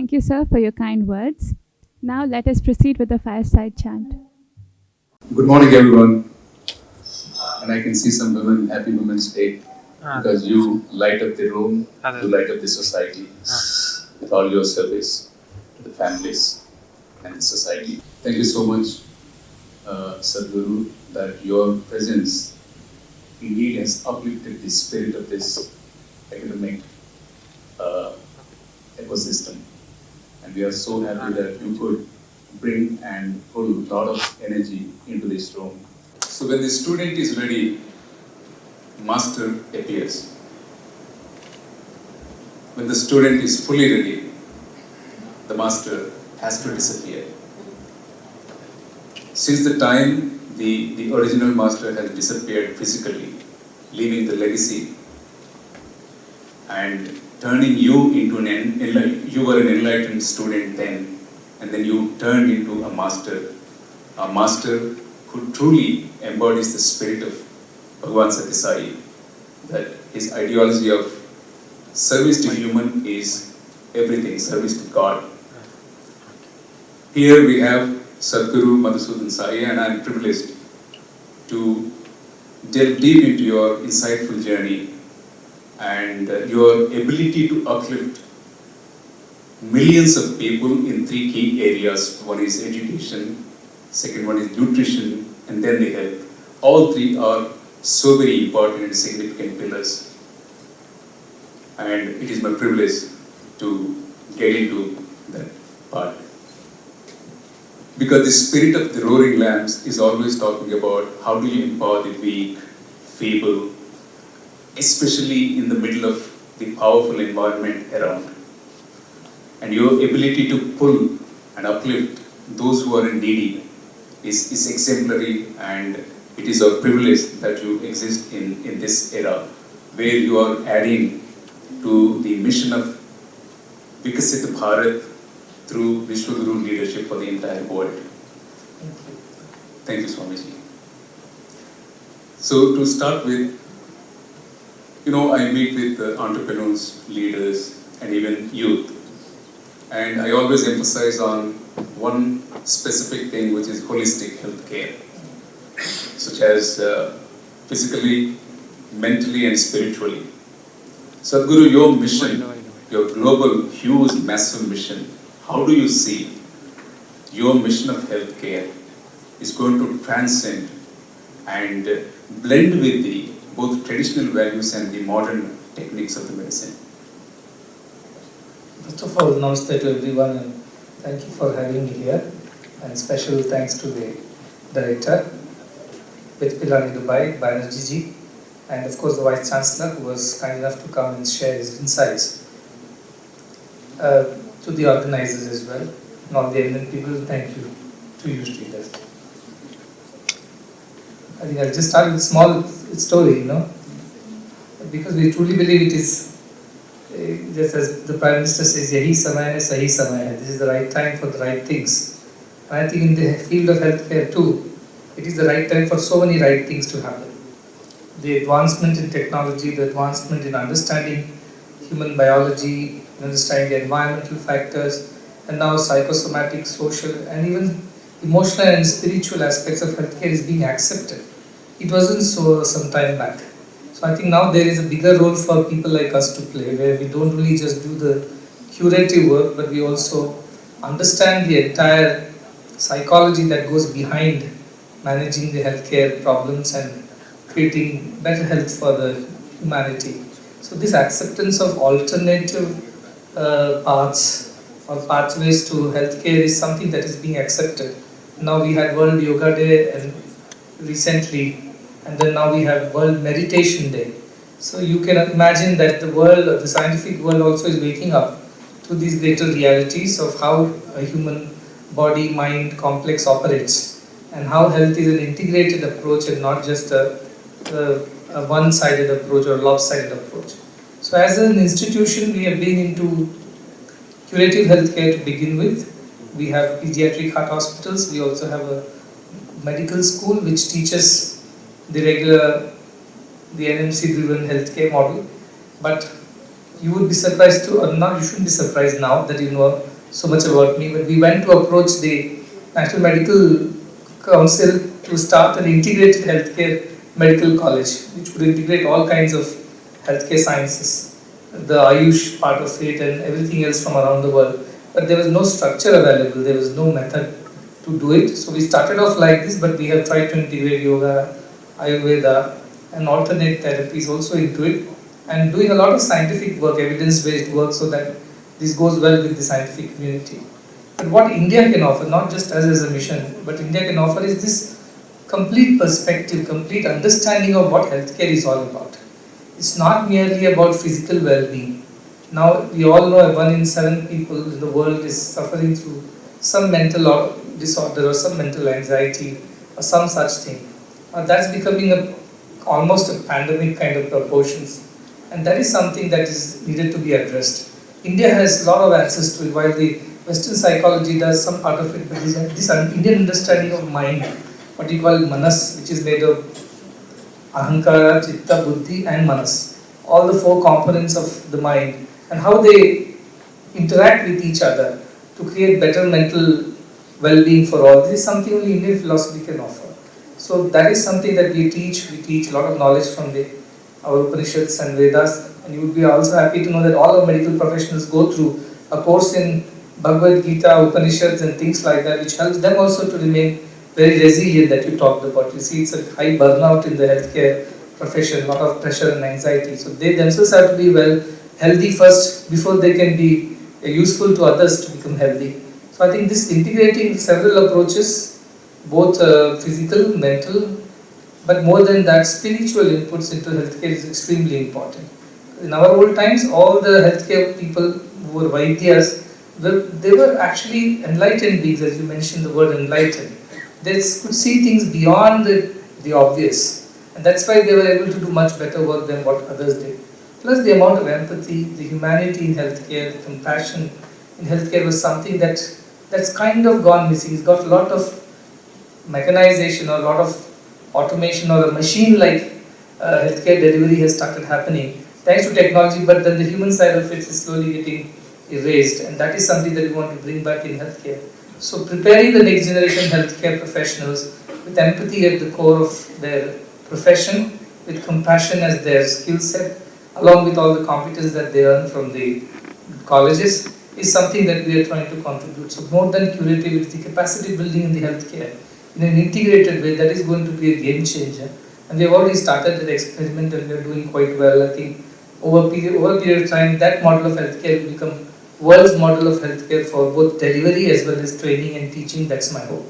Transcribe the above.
Thank you, sir, for your kind words. Now let us proceed with the fireside chant. Good morning, everyone. And I can see some women, happy Women's Day, because you light up the room, you light up the society with all your service to the families and the society. Thank you so much, Sadguru, that your presence indeed has uplifted the spirit of this academic uh, ecosystem. And we are so happy that you could bring and pull a lot of energy into this room. So when the student is ready, master appears. When the student is fully ready, the master has to disappear. Since the time the original master has disappeared physically, leaving the legacy and turning you into you were an enlightened student then, and then you turned into a master who truly embodies the spirit of Bhagavan Satyasai, that his ideology of service to human is everything, service to God. Here we have Sadguru Madhusudan Sai, and I am privileged to delve deep into your insightful journey and your ability to uplift millions of people in three key areas. One is education, second one is nutrition, and then the health. All three are so very important and significant pillars. And it is my privilege to get into that part. Because the spirit of the roaring lambs is always talking about how do you empower the weak, feeble, especially in the middle of the powerful environment around. And your ability to pull and uplift those who are needy is exemplary, and it is our privilege that you exist in this era where you are adding to the mission of Vikasit Bharat through Vishwaguru leadership for the entire world. Thank you, Swamiji. So to start with, I meet with entrepreneurs, leaders, and even youth. And I always emphasize on one specific thing, which is holistic health care, such as physically, mentally, and spiritually. Sadhguru, your mission, your global, huge, massive mission, how do you see your mission of healthcare is going to transcend and blend with the both traditional values and the modern techniques of the medicine? First of all, namaste to everyone, and thank you for having me here. And special thanks to the director with Pilani Dubai, Banerjee ji, and of course the Vice Chancellor who was kind enough to come and share his insights. To the organizers as well, and all the eminent people, thank you to you, Sridhar. I think I'll just start with a small story, because we truly believe it is, just as the Prime Minister says, Yahi samay hai, sahi samay hai. This is the right time for the right things. And I think in the field of healthcare too, it is the right time for so many right things to happen. The advancement in technology, the advancement in understanding human biology, understanding the environmental factors, and now psychosomatic, social, and even emotional and spiritual aspects of healthcare is being accepted. It wasn't so some time back. So I think now there is a bigger role for people like us to play, where we don't really just do the curative work, but we also understand the entire psychology that goes behind managing the healthcare problems and creating better health for the humanity. So this acceptance of alternative paths or pathways to healthcare is something that is being accepted. Now we had World Yoga Day and recently, and then now we have World Meditation Day. So you can imagine that the world, the scientific world also is waking up to these greater realities of how a human body, mind complex operates, and how health is an integrated approach and not just a one-sided approach or lopsided approach. So as an institution, we have been into curative healthcare to begin with. We have pediatric heart hospitals. We also have a medical school which teaches the NMC-driven healthcare model. But you would be surprised to, or not, you shouldn't be surprised now that so much about me, but we went to approach the National Medical Council to start an integrated healthcare medical college, which would integrate all kinds of healthcare sciences, the Ayush part of it and everything else from around the world. But there was no structure available, there was no method to do it. So we started off like this, but we have tried to integrate yoga, Ayurveda, and alternate therapies also into it, and doing a lot of scientific work, evidence-based work, so that this goes well with the scientific community. But what India can offer, not just us as a mission, but India can offer is this complete perspective, complete understanding of what healthcare is all about. It's not merely about physical well-being. Now we all know 1 in 7 people in the world is suffering through some mental disorder or some mental anxiety or some such thing. That's becoming almost a pandemic kind of proportions, and that is something that is needed to be addressed. India has a lot of access to it, while the Western psychology does some part of it, but this Indian understanding of mind, what you call manas, which is made of ahankara, chitta, buddhi and manas, all the 4 components of the mind, and how they interact with each other to create better mental well-being for all. This is something only Indian philosophy can offer. So that is something that we teach. We teach a lot of knowledge from our Upanishads and Vedas, and you would be also happy to know that all our medical professionals go through a course in Bhagavad Gita, Upanishads and things like that, which helps them also to remain very resilient that you talked about. You see, it's a high burnout in the healthcare profession, a lot of pressure and anxiety. So they themselves have to be healthy first before they can be useful to others to become healthy. So I think this integrating several approaches, both physical, mental, but more than that, spiritual inputs into healthcare is extremely important. In our old times, all the healthcare people who were Vaidyas, they were actually enlightened beings, as you mentioned the word enlightened. They could see things beyond the obvious, and that's why they were able to do much better work than what others did. Plus the amount of empathy, the humanity in healthcare, the compassion in healthcare was something that's kind of gone missing. It's got a lot of mechanization or a lot of automation or a machine-like healthcare delivery has started happening thanks to technology, but then the human side of it is slowly getting erased, and that is something that we want to bring back in healthcare. So preparing the next generation healthcare professionals with empathy at the core of their profession, with compassion as their skill set, along with all the competence that they earn from the colleges, is something that we are trying to contribute. So more than curative, it's the capacity building in the healthcare in an integrated way that is going to be a game changer. And we have already started that experiment and we are doing quite well. I think over a period of time, that model of healthcare will become world's model of healthcare for both delivery as well as training and teaching. That's my hope.